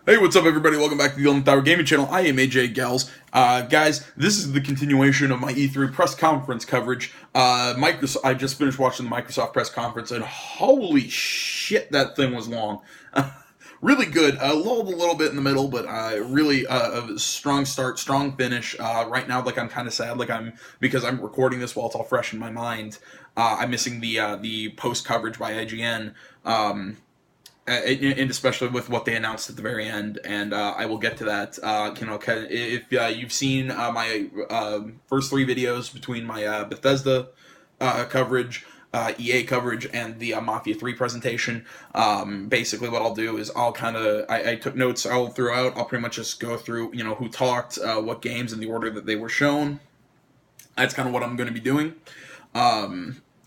Hey, what's up, everybody? Welcome back to the Untitled Gaming channel. I am AJ Gals. Guys, this is the continuation of my E3 press conference coverage. I just finished watching the Microsoft press conference, and holy shit, that thing was long. Really good. Lulled a little bit in the middle, but really a strong start, strong finish. Right now, like, I'm kind of sad, because I'm recording this while it's all fresh in my mind. I'm missing the post coverage by IGN. And especially with what they announced at the very end, and I will get to that. If you've seen my first three videos between my Bethesda coverage, EA coverage, and the Mafia 3 presentation, basically what I'll do is I took notes all throughout. I'll pretty much just go through, who talked, what games, in the order that they were shown. That's kind of what I'm going to be doing.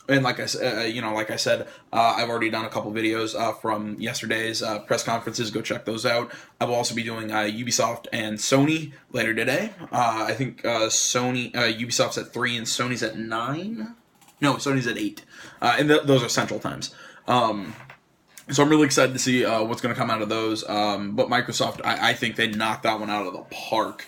And like I said, I've already done a couple videos from yesterday's press conferences. Go check those out. I will also be doing Ubisoft and Sony later today. I think Ubisoft's at 3 and Sony's at 9. No, Sony's at 8. And those are Central Times. So I'm really excited to see what's going to come out of those. But Microsoft, I think they knocked that one out of the park.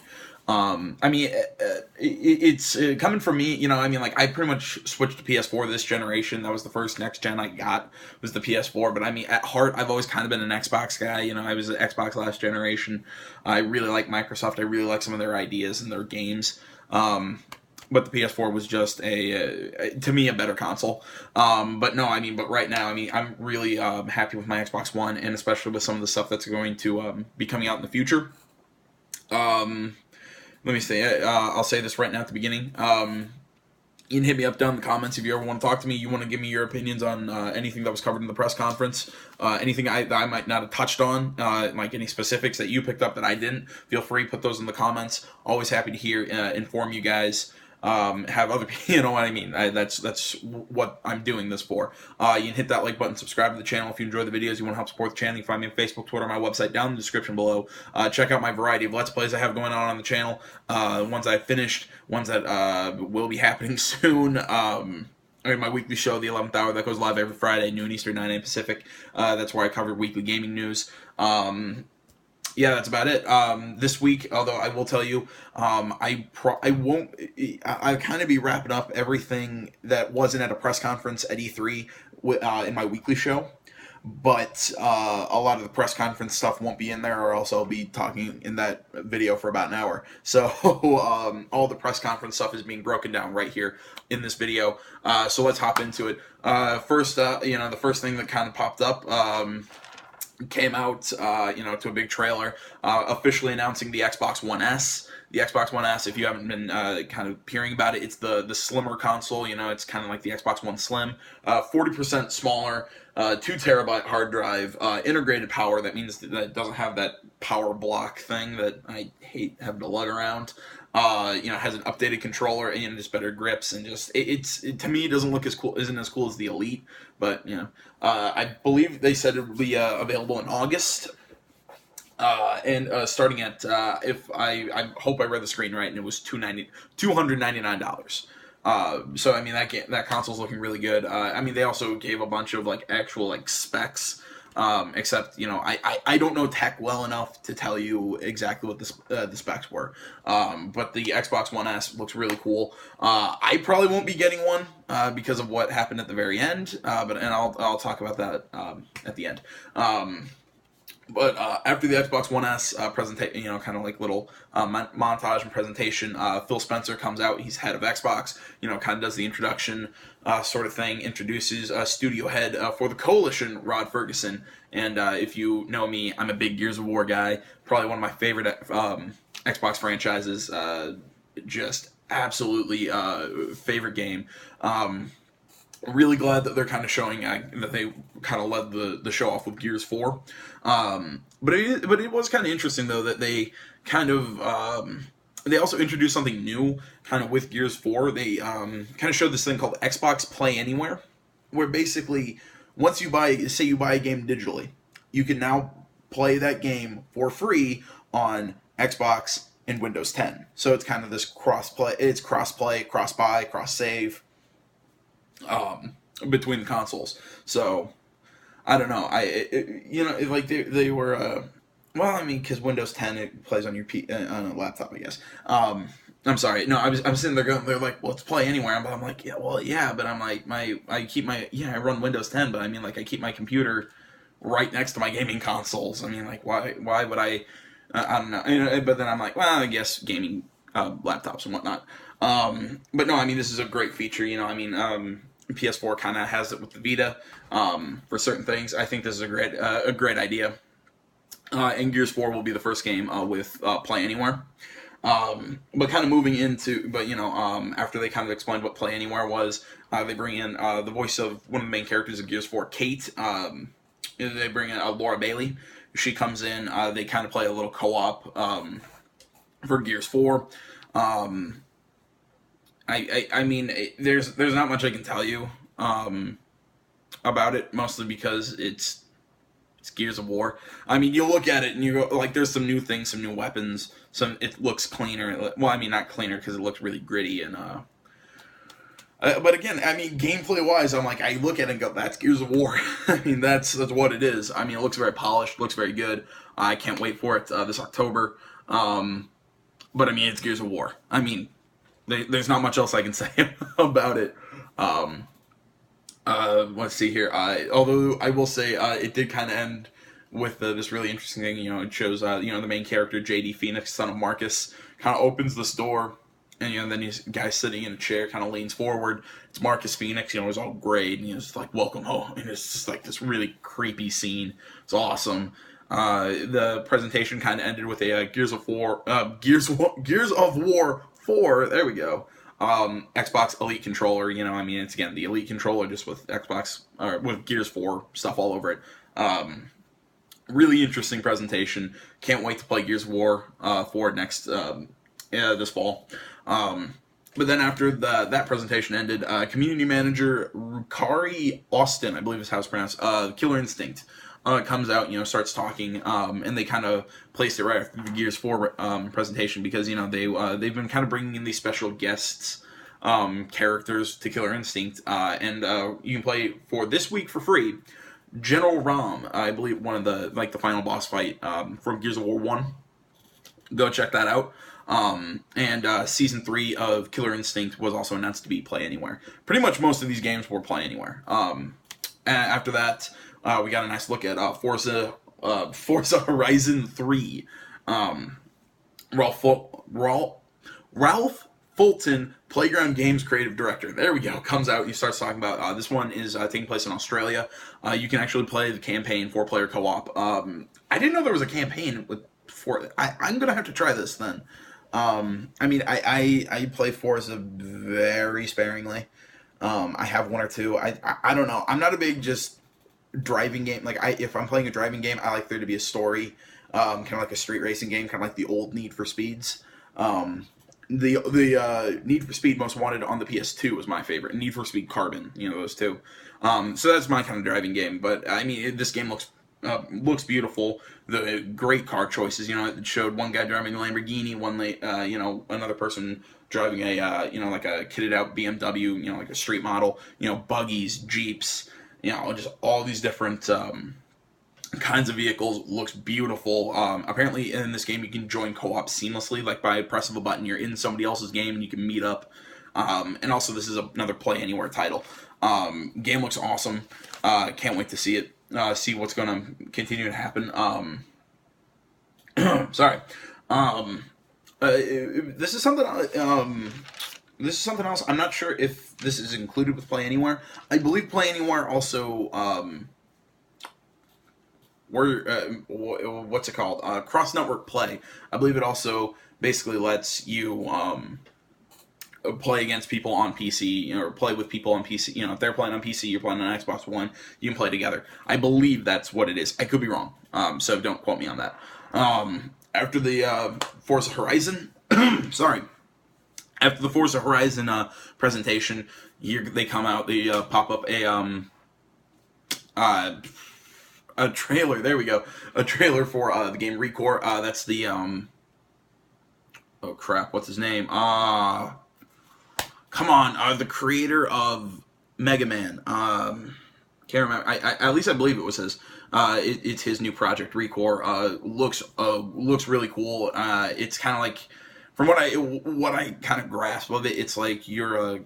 It's coming from me, I pretty much switched to PS4 this generation. That was the first next gen I got, was the PS4. But at heart, I've always kind of been an Xbox guy. I was an Xbox last generation. I really like Microsoft. I really like some of their ideas and their games. But the PS4 was just to me, a better console. But right now, I'm really happy with my Xbox One, and especially with some of the stuff that's going to be coming out in the future. Let me say, I'll say this right now at the beginning. You can hit me up down in the comments if you ever want to talk to me. You want to give me your opinions on anything that was covered in the press conference, anything that I might not have touched on, like any specifics that you picked up that I didn't. Feel free, put those in the comments. Always happy to hear, inform you guys. Have other people, that's what I'm doing this for. You can hit that like button, subscribe to the channel if you enjoy the videos, you want to help support the channel. You can find me on Facebook, Twitter, my website down in the description below. Check out my variety of Let's Plays I have going on the channel, ones I've finished, ones that will be happening soon. My weekly show, The 11th Hour, that goes live every Friday, noon Eastern, 9 a.m. Pacific. That's where I cover weekly gaming news. Yeah, that's about it. This week, although I will tell you, I'll kind of be wrapping up everything that wasn't at a press conference at E3 in my weekly show. But a lot of the press conference stuff won't be in there, or else I'll be talking in that video for about an hour. So all the press conference stuff is being broken down right here in this video. So let's hop into it. First, the first thing that kind of popped up came out, to a big trailer, officially announcing the Xbox One S. The Xbox One S, if you haven't been kind of hearing about it, it's the slimmer console. It's kind of like the Xbox One Slim, 40% smaller, 2 terabyte hard drive, integrated power. That means that it doesn't have that power block thing that I hate having to lug around. It has an updated controller and just better grips, and just to me, it doesn't look as cool, isn't as cool as the Elite, but I believe they said it would be available in August, and starting at I hope I read the screen right, and it was $299. So that console's looking really good. They also gave a bunch of actual specs. Except I don't know tech well enough to tell you exactly what the specs were. But the Xbox One S looks really cool. I probably won't be getting one because of what happened at the very end. But I'll talk about that at the end. But after the Xbox One S presentation, kind of like little montage and presentation, Phil Spencer comes out. He's head of Xbox. Kind of does the introduction sort of thing. Introduces studio head for the Coalition, Rod Ferguson. And if you know me, I'm a big Gears of War guy. Probably one of my favorite Xbox franchises. Just absolutely favorite game. Really glad that they're kind of showing that they kind of led the show off with Gears 4. But it was kind of interesting, though, that they kind of they also introduced something new kind of with Gears 4. They kind of showed this thing called Xbox Play Anywhere, where basically once you buy a game digitally, you can now play that game for free on Xbox and Windows 10. So it's kind of this cross-play, cross-buy, cross-save between the consoles. So I don't know. They were Well, I mean, because Windows 10 it plays on your on a laptop, I guess. I'm sorry. No, I'm sitting there going. They're like, well, let's play anywhere. But I'm like, yeah, well, yeah, but I'm like, I run Windows 10, but I mean, like, I keep my computer right next to my gaming consoles. I mean, like, why would I don't know. But then I'm like, well, I guess gaming laptops and whatnot. But no, I mean, this is a great feature. I mean, PS4 kind of has it with the Vita for certain things. I think this is a great idea. And Gears 4 will be the first game with Play Anywhere. But kind of moving into, after they kind of explained what Play Anywhere was, they bring in the voice of one of the main characters of Gears 4, Kate. They bring in Laura Bailey. She comes in. They kind of play a little co-op for Gears 4. I mean, there's not much I can tell you about it, mostly because it's Gears of War. I mean, you look at it and you go, like, there's some new things, some new weapons. It looks cleaner. Well, I mean, not cleaner because it looks really gritty and. But again, I mean, gameplay wise, I'm like, I look at it and go, that's Gears of War. I mean, that's what it is. I mean, it looks very polished, looks very good. I can't wait for it this October. But I mean, it's Gears of War. I mean, there's not much else I can say about it. Let's see here. Although I will say it did kind of end with this really interesting thing. It shows the main character JD Phoenix, son of Marcus, kind of opens this door, and then this guy sitting in a chair kind of leans forward. It's Marcus Phoenix. It's all gray, and he's like, "Welcome home," and it's just like this really creepy scene. It's awesome. The presentation kind of ended with a Gears of War 4. There we go. Xbox Elite controller. I mean, it's again the Elite controller just with Xbox or with Gears 4 stuff all over it. Really interesting presentation. Can't wait to play Gears of War 4 next this fall. But then after that presentation ended, community manager Rukari Austin, I believe is how it's pronounced, Killer Instinct, comes out, starts talking, and they kind of placed it right after the Gears 4 presentation because, they've been kind of bringing in these special guests, characters to Killer Instinct, and you can play for this week for free, General Rom, I believe one of the final boss fight from Gears of War 1. Go check that out. And Season 3 of Killer Instinct was also announced to be Play Anywhere. Pretty much most of these games were Play Anywhere. After that, we got a nice look at Forza Horizon 3. Ralph Fulton, Playground Games creative director. There we go. Comes out. He starts talking about this one is taking place in Australia. You can actually play the campaign 4-player co-op. I didn't know there was a campaign with 4. I'm gonna have to try this then. I mean, I play Forza very sparingly. I have one or two. I don't know. I'm not a big just driving game. If I'm playing a driving game, I like there to be a story. Kind of like a street racing game, kind of like the old Need for Speeds. The Need for Speed Most Wanted on the PS2 was my favorite. Need for Speed Carbon, those two. So that's my kind of driving game. But I mean, this game looks beautiful. The great car choices. It showed one guy driving a Lamborghini, another person driving a like a kitted out BMW, like a street model. Buggies, Jeeps. Just all these different kinds of vehicles. Looks beautiful. Apparently in this game you can join co-op seamlessly, like by a press of a button you're in somebody else's game and you can meet up. And also this is another Play Anywhere title. Game looks awesome. Can't wait to see it. See what's going to continue to happen. Sorry. This is something. This is something else. I'm not sure if this is included with Play Anywhere. I believe Play Anywhere also. What's it called? Cross network play. I believe it also basically lets you play against people on PC, or play with people on PC. If they're playing on PC, you're playing on Xbox One, you can play together. I believe that's what it is. I could be wrong, so don't quote me on that. After the Forza Horizon, after the Forza Horizon presentation, they come out, they pop up a trailer. There we go, a trailer for the game Recore. That's the oh crap, what's his name? Come on, the creator of Mega Man. Can't remember. At least I believe it was his. It's his new project, Recore. Looks really cool. It's kind of like, from what I kind of grasp of it, it's like you're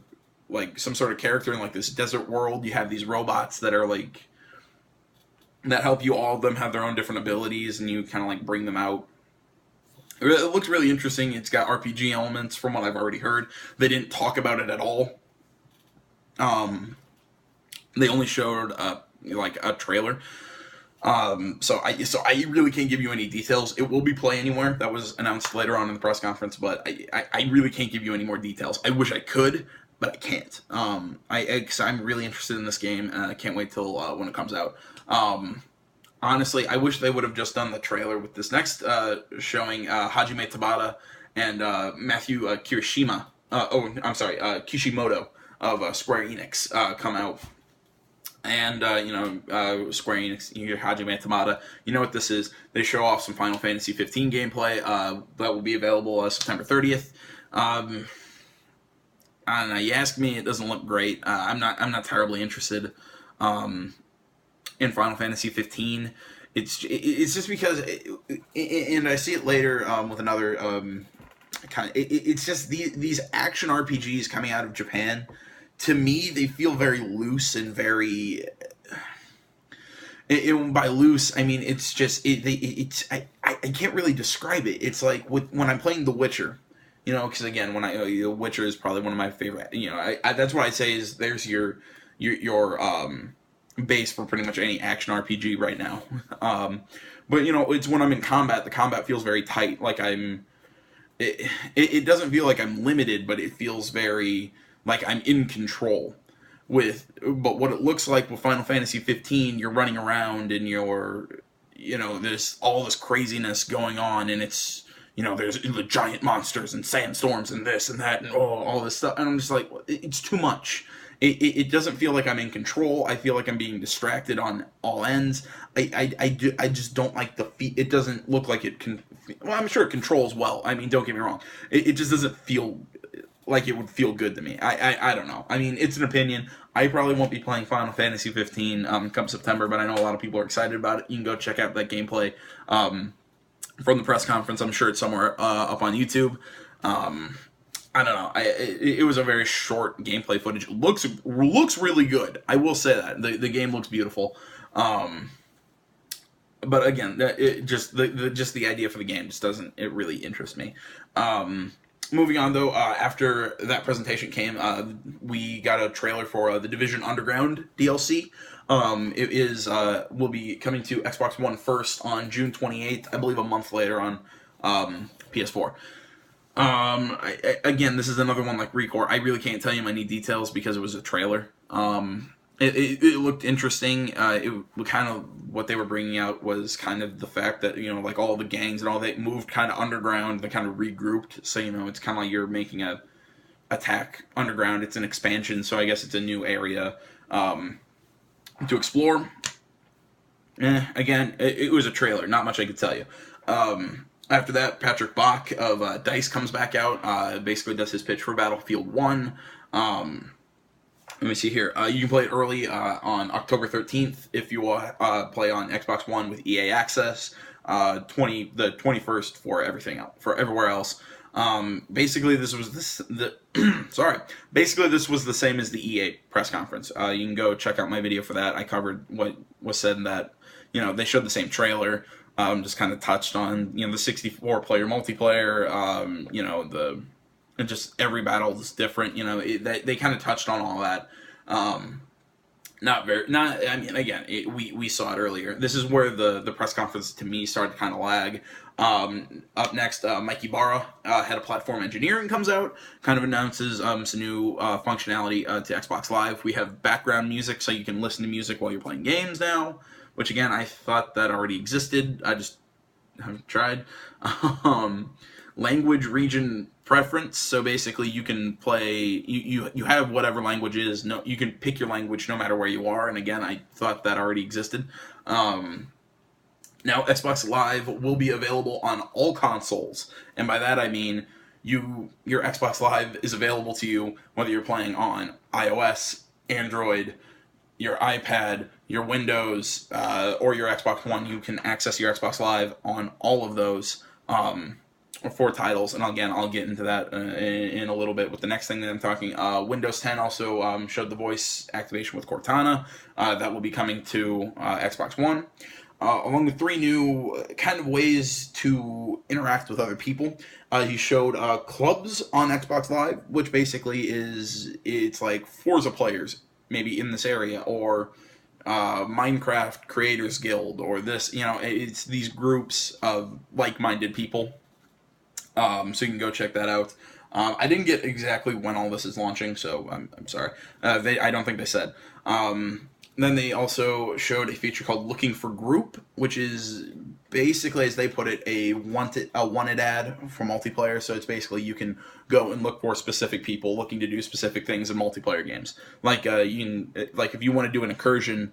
like some sort of character in like this desert world. You have these robots that are like that help you. All of them have their own different abilities, and you kind of like bring them out. It looks really interesting. It's got RPG elements from what I've already heard. They didn't talk about it at all. They only showed like a trailer. So I really can't give you any details. It will be Play Anywhere. That was announced later on in the press conference, but I really can't give you any more details. I wish I could, but I can't. Cause I'm really interested in this game, and I can't wait till when it comes out. Honestly, I wish they would have just done the trailer with this next showing Hajime Tabata and Matthew Kirishima. Kishimoto of Square Enix come out. And, Square Enix, you hear Hajime Tabata, you know what this is. They show off some Final Fantasy 15 gameplay that will be available September 30th. I don't know, you ask me, it doesn't look great. I'm not terribly interested in Final Fantasy 15. It's just because, and I see it later with another it's just these action RPGs coming out of Japan. To me, they feel very loose and very. By loose, I mean it's just I can't really describe it. It's like when I'm playing The Witcher, because again, The Witcher is probably one of my favorite. That's what I say is there's your base for pretty much any action RPG right now. But it's when I'm in combat. The combat feels very tight. Like it doesn't feel like I'm limited, but it feels very like I'm in control but what it looks like with Final Fantasy 15, you're running around and there's all this craziness going on, and it's, there's the giant monsters and sandstorms and this and that and all this stuff, and I'm just like, it's too much. It doesn't feel like I'm in control. I feel like I'm being distracted on all ends. I just don't like the it doesn't look like it can. Well, I'm sure it controls well. I mean, don't get me wrong. It just doesn't feel like it would feel good to me. I don't know. I mean, it's an opinion. I probably won't be playing Final Fantasy 15 come September, but I know a lot of people are excited about it. You can go check out that gameplay from the press conference. I'm sure it's somewhere up on YouTube. I don't know. It was a very short gameplay footage. Looks really good. I will say that the game looks beautiful. But again, just the idea for the game just doesn't really interest me. Moving on, though, after that presentation came, we got a trailer for The Division Underground DLC. It will be coming to Xbox One first on June 28th, I believe a month later on PS4. Again, this is another one like Recore. I really can't tell you many details because it was a trailer. It looked interesting. It kind of what they were bringing out was kind of the fact that like all the gangs and all that moved kind of underground. They kind of regrouped. So it's kind of like you're making a attack underground. It's an expansion, so I guess it's a new area to explore. Again, it was a trailer. Not much I could tell you. After that, Patrick Bach of DICE comes back out. Basically does his pitch for Battlefield 1. Let me see here. You can play it early on October 13th if you play on Xbox One with EA Access. The 21st for everything else, for everywhere else. Basically, this was Basically, this was the same as the EA press conference. You can go check out my video for that. I covered what was said in that. They showed the same trailer. Just kind of touched on the 64-player multiplayer. And just every battle is different. They kind of touched on all that. We saw it earlier. This is where the press conference to me started to kind of lag. Up next, Mike Ibarra, head of platform engineering, comes out, kind of announces some new functionality to Xbox Live. We have background music, so you can listen to music while you're playing games now, which again, I thought that already existed. I just haven't tried. Language region preference, so basically you can play, you have whatever language is, you can pick your language no matter where you are, and again, I thought that already existed. Now, Xbox Live will be available on all consoles, and by that I mean your Xbox Live is available to you whether you're playing on iOS, Android, your iPad, your Windows, or your Xbox One, you can access your Xbox Live on all of those 4 titles. And again, I'll get into that in a little bit with the next thing that I'm talking. Windows 10 also showed the voice activation with Cortana. That will be coming to Xbox One. Along with 3 new kind of ways to interact with other people. He showed clubs on Xbox Live, which basically it's like Forza players, maybe in this area, or Minecraft Creators Guild, or this, it's these groups of like-minded people. So you can go check that out. I didn't get exactly when all this is launching, so I'm sorry. I don't think they said. Then they also showed a feature called Looking for Group, which is basically, as they put it, a wanted ad for multiplayer. So it's basically you can go and look for specific people looking to do specific things in multiplayer games. Like if you want to do an incursion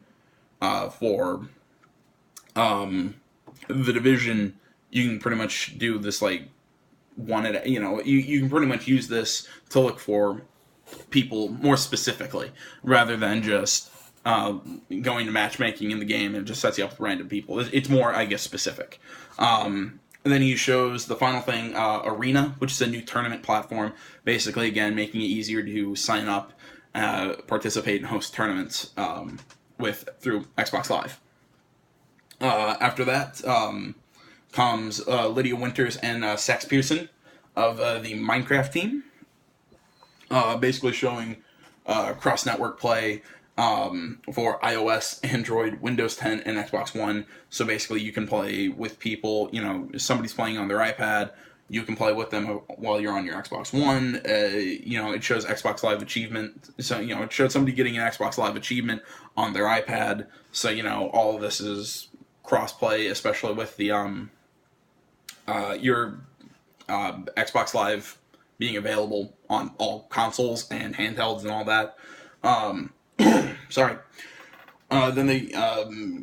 for the Division, you can pretty much do this like wanted. You can pretty much use this to look for people more specifically, rather than just going to matchmaking in the game, and it just sets you up with random people. It's more, I guess, specific. And then he shows the final thing, Arena, which is a new tournament platform. Basically, again, making it easier to sign up, participate, and host tournaments through Xbox Live. After that comes Lydia Winters and Sax Pearson of the Minecraft team. Basically showing cross-network play for iOS, Android, Windows 10, and Xbox One. So basically you can play with people, if somebody's playing on their iPad, you can play with them while you're on your Xbox One. It shows Xbox Live achievement. So, it showed somebody getting an Xbox Live achievement on their iPad. So, all of this is cross-play, especially with the your Xbox Live being available on all consoles and handhelds and all that. Sorry. Then they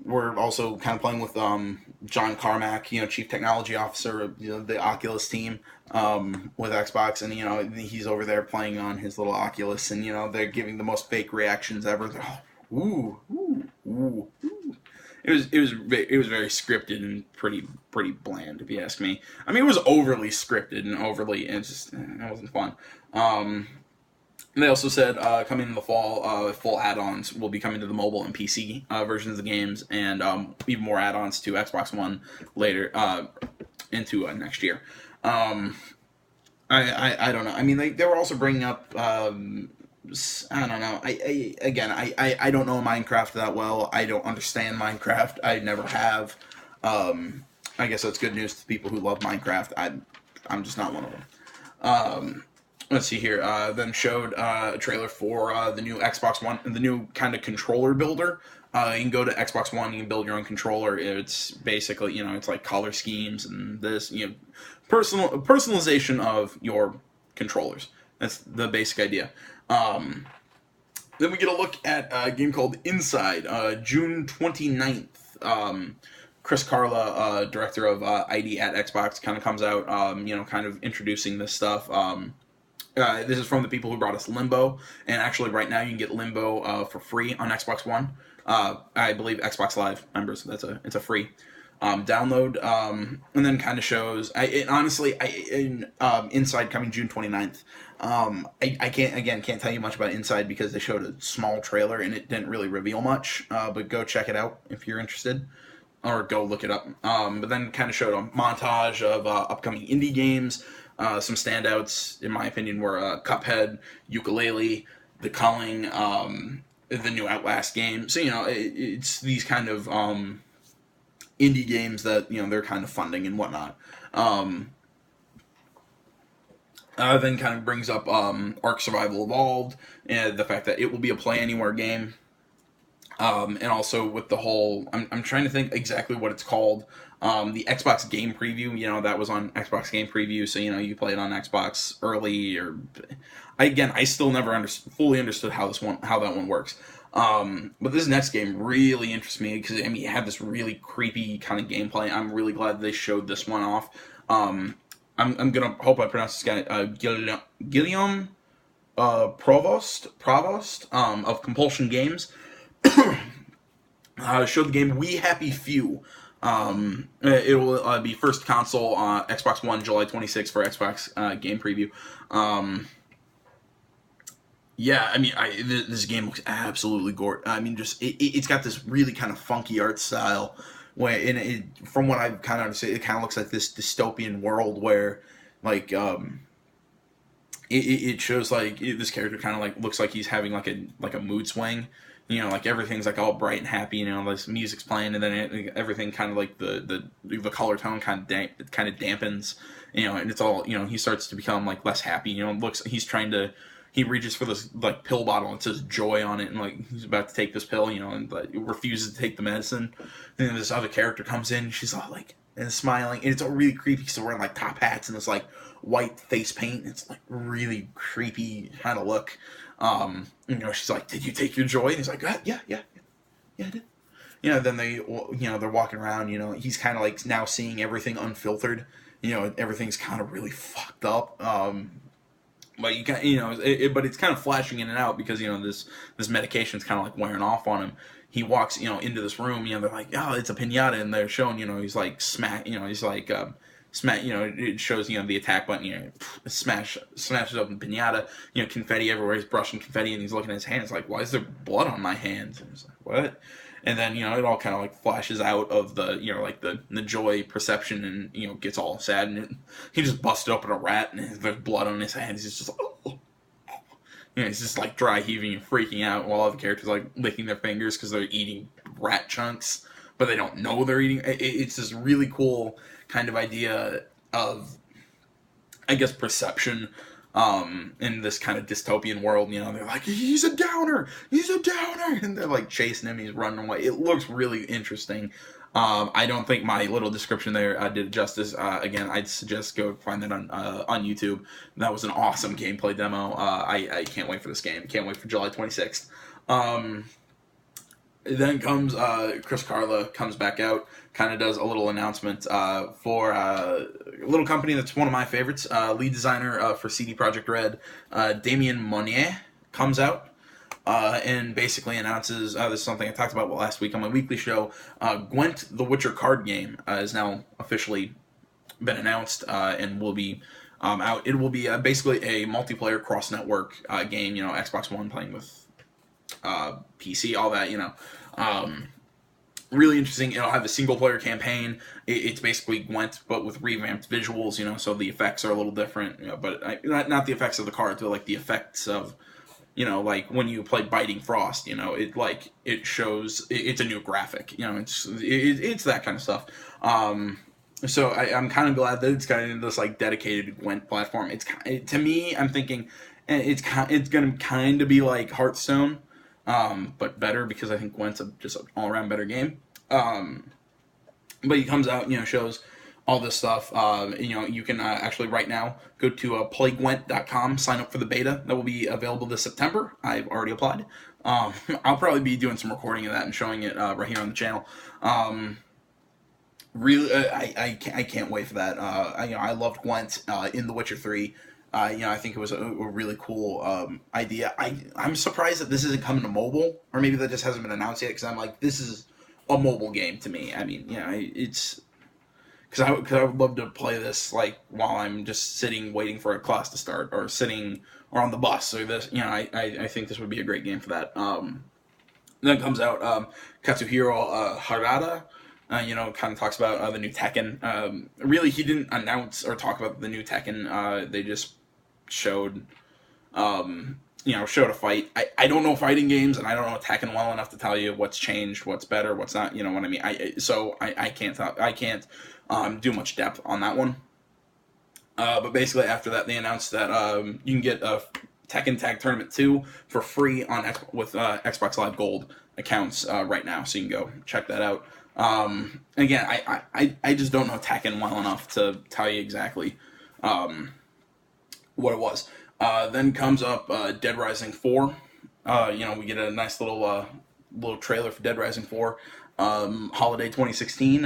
were also kind of playing with John Carmack, Chief Technology Officer of the Oculus team with Xbox, and he's over there playing on his little Oculus, and they're giving the most fake reactions ever. Ooh, ooh, ooh, ooh. It was very scripted and pretty bland, if you ask me. I mean, it was overly scripted and it wasn't fun. They also said coming in the fall, full add-ons will be coming to the mobile and PC versions of the games, and even more add-ons to Xbox One later into next year. I don't know. I mean, they were also bringing up. I don't know. I don't know Minecraft that well. I don't understand Minecraft. I never have. I guess that's good news to people who love Minecraft. I'm just not one of them. Let's see here. Then showed a trailer for the new Xbox One, the new kind of controller builder. You can go to Xbox One, you can build your own controller. It's basically, it's like color schemes and this, personalization of your controllers. That's the basic idea. Then we get a look at a game called Inside, June 29th. Chris Carla, director of ID at Xbox, kind of comes out, kind of introducing this stuff. This is from the people who brought us Limbo, and actually right now you can get Limbo for free on Xbox One. I believe Xbox Live members, it's a free download, and then kind of shows. Inside coming June 29th. I can't tell you much about Inside because they showed a small trailer and it didn't really reveal much. But go check it out if you're interested, or go look it up. But then kind of showed a montage of upcoming indie games. Some standouts, in my opinion, were Cuphead, Yooka-Laylee, The Culling, the new Outlast game. So, it's these kind of indie games that, they're kind of funding and whatnot. Then kind of brings up Ark Survival Evolved, and the fact that it will be a Play Anywhere game. And also with the whole, I'm trying to think exactly what it's called. The Xbox Game Preview, that was on Xbox Game Preview, so, you play it on Xbox early, or... I still never fully understood how that one works. But this next game really interests me, because, it had this really creepy kind of gameplay. I'm really glad they showed this one off. I'm gonna hope I pronounce this guy, Guillaume Provost, of Compulsion Games. showed the game We Happy Few. It will be first console Xbox One July 26th for Xbox game preview. Yeah, I mean, this game looks absolutely gorgeous. I mean, just it's got this really kind of funky art style. Where from what I've kind of understood, it kind of looks like this dystopian world where, like, it shows like this character kind of like looks like he's having like a mood swing. You know, like everything's like all bright and happy. You know, this music's playing, and then everything kind of like the color tone kind of dampens. You know, and it's all, you know, he starts to become like less happy. You know, looks he's trying to. He reaches for this like pill bottle and it says joy on it, and like he's about to take this pill, you know, and like refuses to take the medicine. And then this other character comes in, and she's all like and smiling, and it's all really creepy because they're wearing like top hats and this like white face paint. It's like really creepy kind of look. You know, she's like, "Did you take your joy?" And he's like, "Yeah, I did." You know, then they're walking around. You know, he's kind of like now seeing everything unfiltered. You know, everything's kind of really fucked up. But you can, you know, but it's kind of flashing in and out because, you know, this medication's kind of like wearing off on him. He walks, you know, into this room. You know, they're like, "Oh, it's a pinata," and they're showing, you know, he's like smack, you know, he's like smack, you know, it shows, you know, the attack button, you know, smashes open pinata, you know, confetti everywhere. He's brushing confetti and he's looking at his hands like, "Why is there blood on my hands?" And he's like, "What?" And then, you know, it all kind of like flashes out of the, you know, like the joy perception, and, you know, gets all sad, and he just busted open a rat and there's blood on his hands. He's just like, "Oh." You know, he's just like dry heaving and freaking out while other characters like licking their fingers because they're eating rat chunks, but they don't know they're eating. It's this really cool kind of idea of, I guess, perception in this kind of dystopian world. You know, they're like, he's a downer, and they're like chasing him, he's running away. It looks really interesting. I don't think my little description there did it justice. Again, I'd suggest go find that on YouTube. That was an awesome gameplay demo. I can't wait for this game. Can't wait for July 26th. Then comes Chris Carla comes back out, kind of does a little announcement for a little company that's one of my favorites. Lead designer for CD Projekt Red, Damien Monnier, comes out and basically announces, this is something I talked about last week on my weekly show, Gwent, the Witcher card game, is now officially been announced and will be out. It will be basically a multiplayer cross-network game, you know, Xbox One playing with PC, all that, you know. Really interesting. It'll have a single-player campaign. It's basically Gwent, but with revamped visuals, you know, so the effects are a little different, you know, but not the effects of the cards, but like the effects of, you know, like when you play Biting Frost, you know, it shows, it's a new graphic, you know, it's that kind of stuff. So I'm kind of glad that it's kind of this like dedicated Gwent platform. To me, I'm thinking it's going to kind of be like Hearthstone, but better, because I think Gwent's just an all-around better game. But he comes out, you know, shows all this stuff. You know, you can actually right now go to playgwent.com, sign up for the beta that will be available this September. I've already applied. I'll probably be doing some recording of that and showing it right here on the channel. Really, I can't wait for that. You know, I loved Gwent in The Witcher 3. You know, I think it was a really cool idea. I'm surprised that this isn't coming to mobile, or maybe that just hasn't been announced yet, because I'm like, this is a mobile game to me. I mean, you know, it's because I would love to play this like while I'm just sitting waiting for a class to start, or sitting or on the bus, or this. You know, I think this would be a great game for that. Then comes out Katsuhiro Harada. You know, kind of talks about the new Tekken. Really, he didn't announce or talk about the new Tekken. They just showed, you know, showed a fight. I don't know fighting games, and I don't know Tekken well enough to tell you what's changed, what's better, what's not. You know what I mean? I can't do much depth on that one. But basically, after that, they announced that you can get a Tekken Tag Tournament 2 for free on with Xbox Live Gold accounts right now, so you can go check that out. Again, I just don't know Tekken well enough to tell you exactly what it was. Then comes up Deadrising 4. You know, we get a nice little trailer for Deadrising 4. Holiday 2016.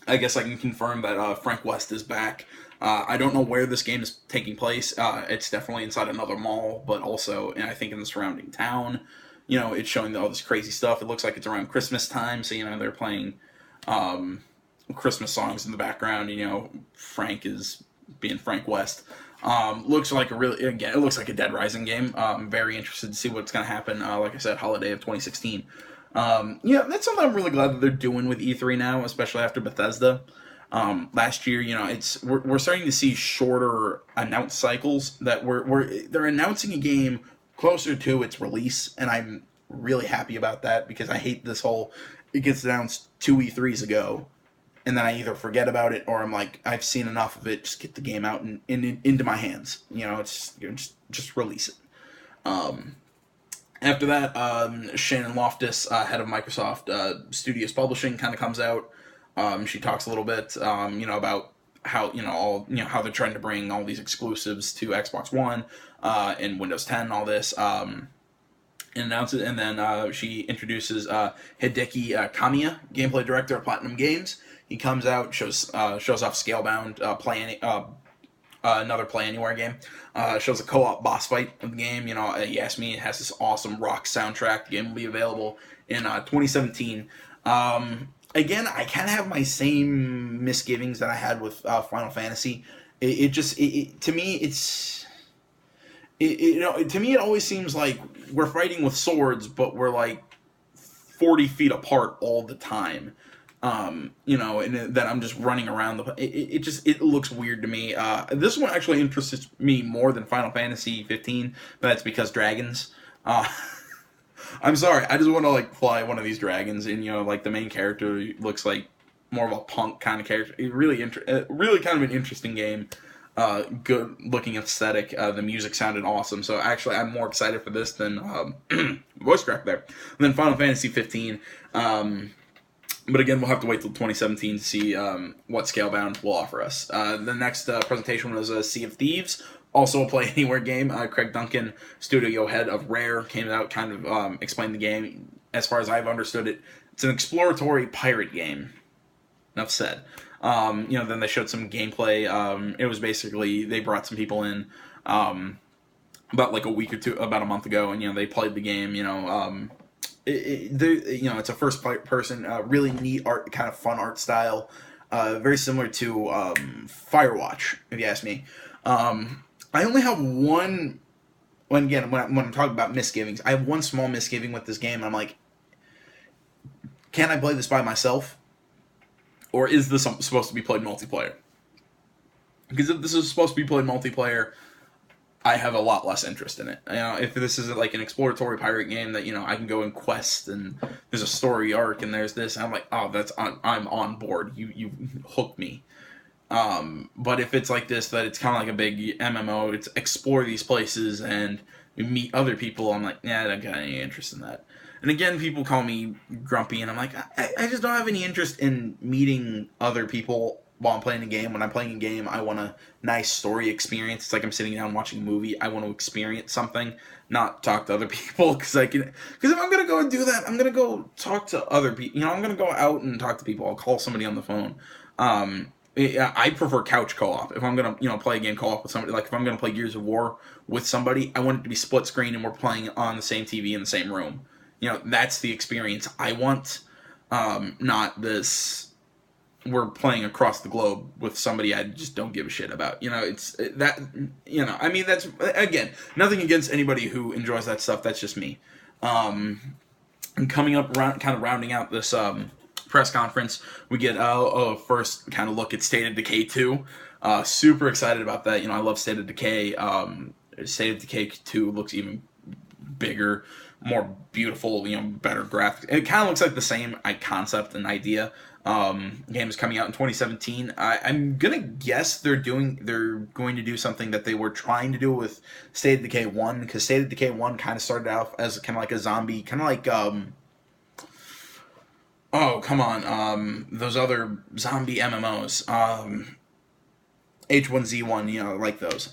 I guess I can confirm that Frank West is back. I don't know where this game is taking place. It's definitely inside another mall, but also, I think, in the surrounding town. it's showing all this crazy stuff. It looks like it's around Christmas time, so they're playing Christmas songs in the background. Frank is being Frank West. Looks like it looks like a Deadrising game. I'm very interested to see what's going to happen. Like I said, holiday of 2016. That's something I'm really glad that they're doing with E3 now, especially after Bethesda. Last year, we're starting to see shorter announce cycles that they're announcing a game closer to its release, and I'm really happy about that because I hate this whole it gets announced 2 E3s ago, and then I either forget about it or I'm like I've seen enough of it, just get the game out and into my hands. It's just release it. After that, Shannon Loftus, head of Microsoft Studios Publishing, kind of comes out. She talks a little bit, about how how they're trying to bring all these exclusives to Xbox One and Windows 10 and all this, and announce it. And then she introduces Hideki Kamiya, gameplay director of Platinum Games. He comes out, shows off Scalebound, another Play Anywhere game. Shows a co-op boss fight of the game. He asked me, it has this awesome rock soundtrack. The game will be available in 2017. Again, I kind of have my same misgivings that I had with Final Fantasy. To me, it always seems like we're fighting with swords, but we're like 40 feet apart all the time. And that I'm just running around it looks weird to me. This one actually interests me more than Final Fantasy 15, but that's because dragons. I'm sorry, I just want to fly one of these dragons, and the main character looks like more of a punk kind of character. Really kind of an interesting game. Good looking aesthetic. The music sounded awesome, so actually I'm more excited for this than voice crack there than Final Fantasy 15. But again, we'll have to wait till 2017 to see what Scalebound will offer us. The next presentation was Sea of Thieves, also a Play Anywhere game. Craig Duncan, studio head of Rare, came out, kind of explained the game. As far as I've understood it, it's an exploratory pirate game. Enough said. Then they showed some gameplay. It was basically, they brought some people in about a month ago, and they played the game. It's a first person, really neat art, kind of fun art style, very similar to Firewatch, if you ask me. I only have one. When I'm talking about misgivings, I have one small misgiving with this game. And I'm like, can I play this by myself, or is this supposed to be played multiplayer? Because if this is supposed to be played multiplayer, I have a lot less interest in it. If this is like an exploratory pirate game that I can go and quest and there's a story arc and there's this, and I'm like, oh, I'm on board. You hooked me. But if it's like this, that it's kind of like a big MMO, it's explore these places and meet other people, I'm like, yeah, I don't got any interest in that. And again, people call me grumpy, and I'm like, I just don't have any interest in meeting other people while I'm playing a game. When I'm playing a game, I want a nice story experience. It's like I'm sitting down watching a movie. I want to experience something, not talk to other people. Because if I'm going to go and do that, I'm going to go talk to other people. I'm going to go out and talk to people. I'll call somebody on the phone. I prefer couch co-op. If I'm going to, play a game co-op with somebody, like if I'm going to play Gears of War with somebody, I want it to be split screen and we're playing on the same TV in the same room. That's the experience I want. Not this, we're playing across the globe with somebody I just don't give a shit about. It's that, I mean, that's, again, nothing against anybody who enjoys that stuff. That's just me. And coming up, kind of rounding out this press conference, we get a first kind of look at State of Decay 2. Super excited about that. I love State of Decay. State of Decay 2 looks even bigger, more beautiful, better graphics. It kind of looks like the same concept and idea. Game is coming out in 2017. I'm gonna guess they're going to do something that they were trying to do with State of Decay 1, because State of Decay 1 kind of started out as kind of like a zombie, kind of like those other zombie MMOs, H1Z1, like those.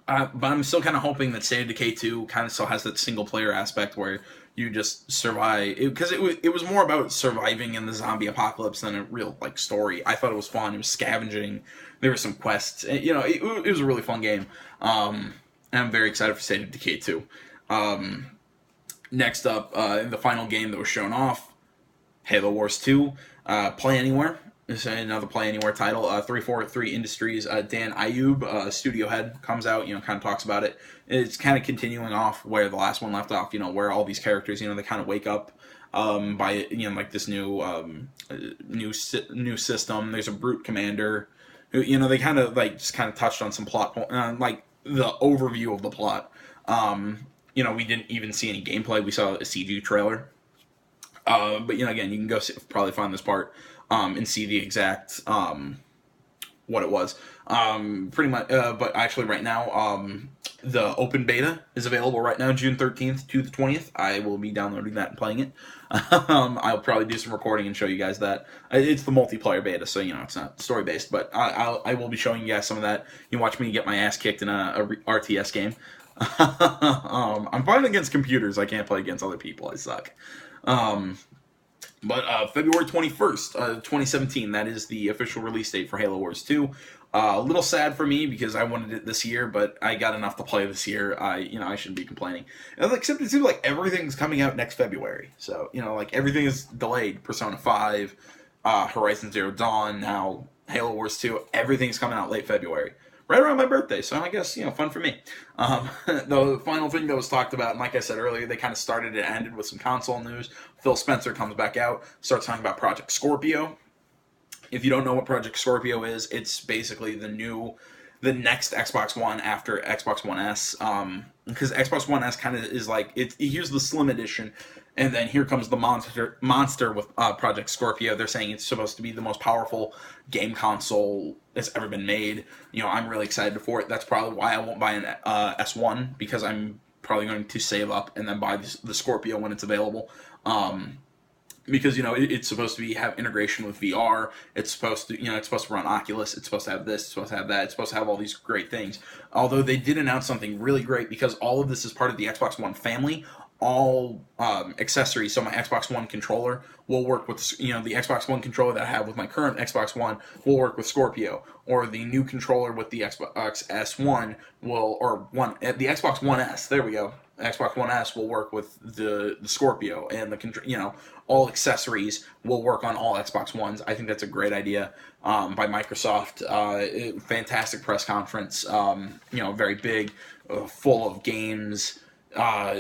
But I'm still kind of hoping that State of Decay 2 kind of still has that single player aspect where you just survive, because it was more about surviving in the zombie apocalypse than a real story. I thought it was fun. It was scavenging. There were some quests. It was a really fun game. And I'm very excited for State of Decay 2. Next up, in the final game that was shown off, Halo Wars 2, Play Anywhere. This is another Play Anywhere title. 343 Industries, Dan Ayub, studio head, comes out, kind of talks about it. It's kind of continuing off where the last one left off, where all these characters, they kind of wake up by, like this new system. There's a brute commander who, they kind of, just kind of touched on some plot, like the overview of the plot. We didn't even see any gameplay. We saw a CG trailer. But again, you can go probably find this part and see the exact what it was. Pretty much, but actually, right now, the open beta is available right now, June 13th to the 20th. I will be downloading that and playing it. I'll probably do some recording and show you guys that. It's the multiplayer beta, so it's not story based. But I will be showing you guys some of that. You watch me get my ass kicked in a RTS game. I'm fighting against computers. I can't play against other people. I suck. But February 21st, 2017, that is the official release date for Halo Wars 2. A little sad for me because I wanted it this year, but I got enough to play this year. I shouldn't be complaining. Except it seems like everything's coming out next February. So, everything is delayed. Persona 5, Horizon Zero Dawn, now Halo Wars 2, everything's coming out late February. Right around my birthday, so I guess, fun for me. The final thing that was talked about, and like I said earlier, they kind of started and ended with some console news. Phil Spencer comes back out, starts talking about Project Scorpio. If you don't know what Project Scorpio is, it's basically the next Xbox One after Xbox One S. Because Xbox One S kind of is like, here's the Slim Edition, and then here comes the monster with Project Scorpio. They're saying it's supposed to be the most powerful game console that's ever been made. I'm really excited for it. That's probably why I won't buy an S1, because I'm probably going to save up and then buy the Scorpio when it's available. Because it's supposed to have integration with VR. It's supposed to run Oculus. It's supposed to have this. It's supposed to have that. It's supposed to have all these great things. Although they did announce something really great, because all of this is part of the Xbox One family. All accessories. So my Xbox One controller will work with the Xbox One controller that I have with my current Xbox One will work with Scorpio, or the new controller with the Xbox S1 the Xbox One S. There we go. Xbox One S will work with the Scorpio, and all accessories will work on all Xbox Ones. I think that's a great idea by Microsoft. Fantastic press conference. Very big, full of games.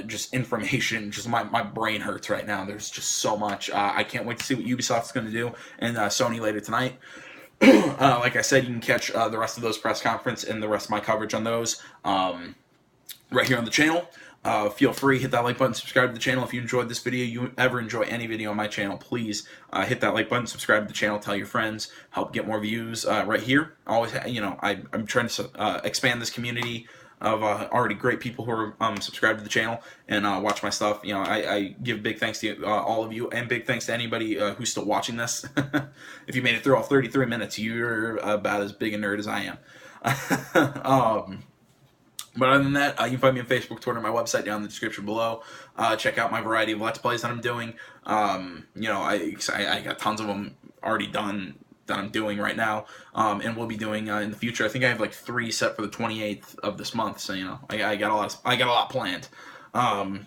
Just information. Just my brain hurts right now. There's just so much. I can't wait to see what Ubisoft's going to do and Sony later tonight. Like I said, you can catch the rest of those press conference and the rest of my coverage on those right here on the channel. Feel free, hit that like button, subscribe to the channel. If you enjoyed this video, you ever enjoy any video on my channel, please hit that like button, subscribe to the channel, tell your friends, help get more views right here. Always, I'm trying to expand this community of already great people who are subscribed to the channel and watch my stuff. I give big thanks to all of you, and big thanks to anybody who's still watching this. If you made it through all 33 minutes, you're about as big a nerd as I am. But other than that, you can find me on Facebook, Twitter, my website down in the description below. Check out my variety of Let's Plays that I'm doing. I got tons of them already done that I'm doing right now, and we'll be doing in the future. I think I have like 3 set for the 28th of this month, so I got a lot planned. Other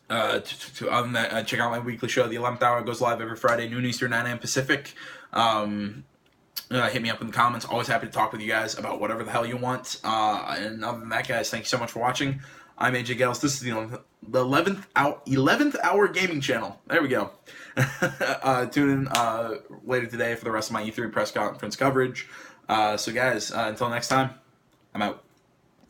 than that, check out my weekly show, The 11th Hour. It goes live every Friday, noon Eastern, 9 a.m. Pacific. Hit me up in the comments. Always happy to talk with you guys about whatever the hell you want. And other than that, guys, thank you so much for watching. I'm AJ Gales. This is the 11th hour gaming channel. There we go. Tune in later today for the rest of my E3 press conference coverage. So guys, until next time, I'm out.